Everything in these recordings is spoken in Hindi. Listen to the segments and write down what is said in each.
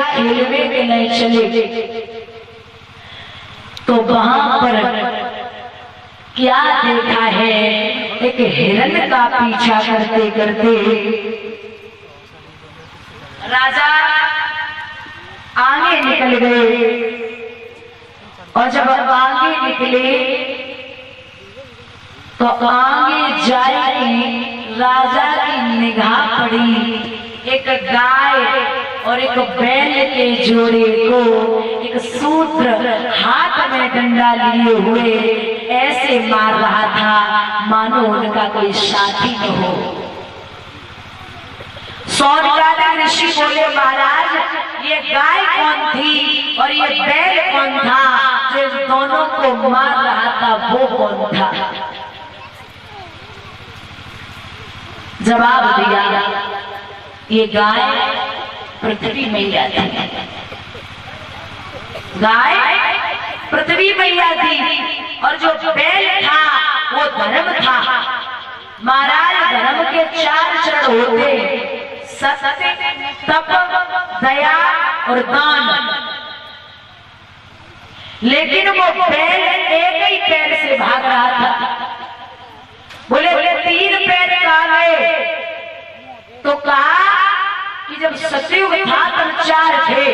खेलवे के नहीं चले। तो वहां पर क्या देखा है, एक हिरण का पीछा करते करते राजा आगे निकल गए। और जब आगे निकले तो आगे जाए राजा की निगाह पड़ी एक गाय और एक बैल के जोड़े को, एक सूत्र हाथ में डंडा लिए हुए ऐसे मार रहा था मानो उनका कोई साथी न हो। सौनकादिक ऋषि बोले, महाराज ये गाय कौन थी और ये बैल कौन था जो इन दोनों को मार रहा था, वो कौन था? जवाब दिया, ये गाय पृथ्वी मैया थी। गाय पृथ्वी मैया थी और जो बैल था वो धर्म था। महाराज धर्म के 4 चरण होते, सत्य, तप, दया और दान। लेकिन वो बैल एक ही पैर से भाग रहा था। बोले 3 पैर कहाँ गए? तो कहा कि जब सतयुग था तब 4 थे,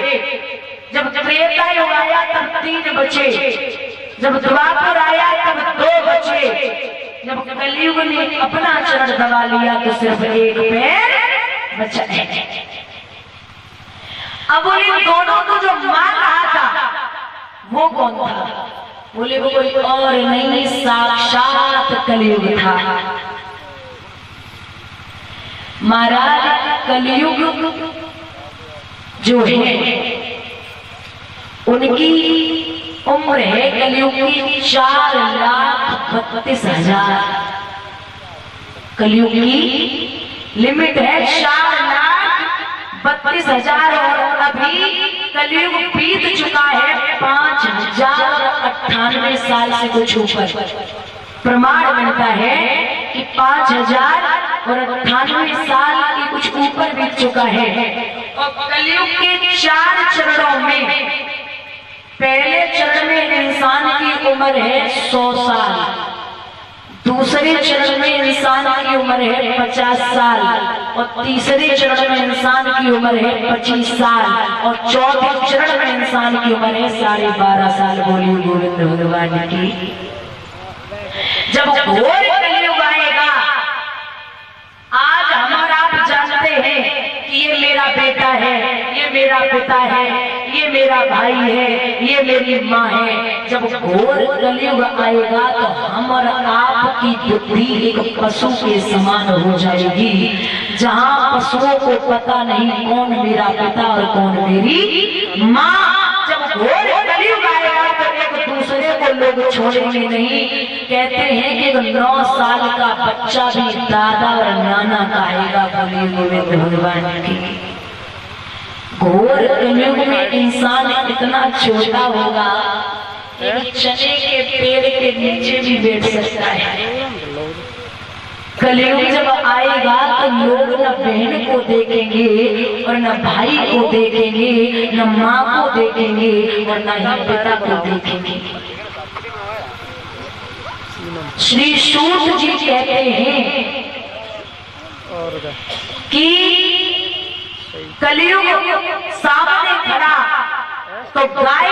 जब त्रेता युग आया तब 3 बचे, जब द्वापर आया तब 2 बचे, जब कलयुग ने अपना चरण दबा लिया तो सिर्फ 1 पैर बचा है। अब इन दोनों को जो मार रहा था वो कौन था? बोले वो कोई और नहीं, साक्षात कलयुग था। महाराज कलयुग जो है उनकी उम्र है कलयुग की 4,32,000। कलयुग की लिमिट है 4,32,000 और अभी कलयुग बीत चुका है 5,098 साल से कुछ ऊपर। प्रमाण मिलता है कि 5,098 साल की कुछ ऊपर बीत चुका है। और कलयुग के 4 चरणों में पहले चरण में इंसान की उम्र है 100 साल, दूसरे चरण में इंसान की उम्र है 50 साल और तीसरे चरण में इंसान की उम्र है 25 साल और चौथे चरण में इंसान की उम्र है 12.5 साल। बोलिए गोविंद भगवान की। जब घोर कलयुग आएगा, आज हम आप जानते हैं कि ये मेरा बेटा है, ये मेरा पिता है, ये मेरा भाई है, ये मेरी माँ है। जब घोर कलयुग आएगा तो हम और आपकी बुद्धि एक पशु के समान हो जाएगी, जहाँ पशुओं को पता नहीं कौन मेरा पिता और कौन मेरी माँ। जब घोर कलयुग आएगा तो एक दूसरे को लोग छोड़ेंगे नहीं। कहते हैं कि 9 साल का बच्चा भी दादा और नाना कहेगा। बोलिए गोविंद भगवान की। घोर कलयुग में इंसान इतना छोटा होगा कि चने के पेड़ के नीचे भी बैठ सकता है। कलयुग जब आएगा तो लोग न बहन को देखेंगे और न भाई को देखेंगे, न माँ को देखेंगे और न ही पिता को देखेंगे। श्री सूत जी कहते हैं कि कलयुग सामने खड़ा तो गाय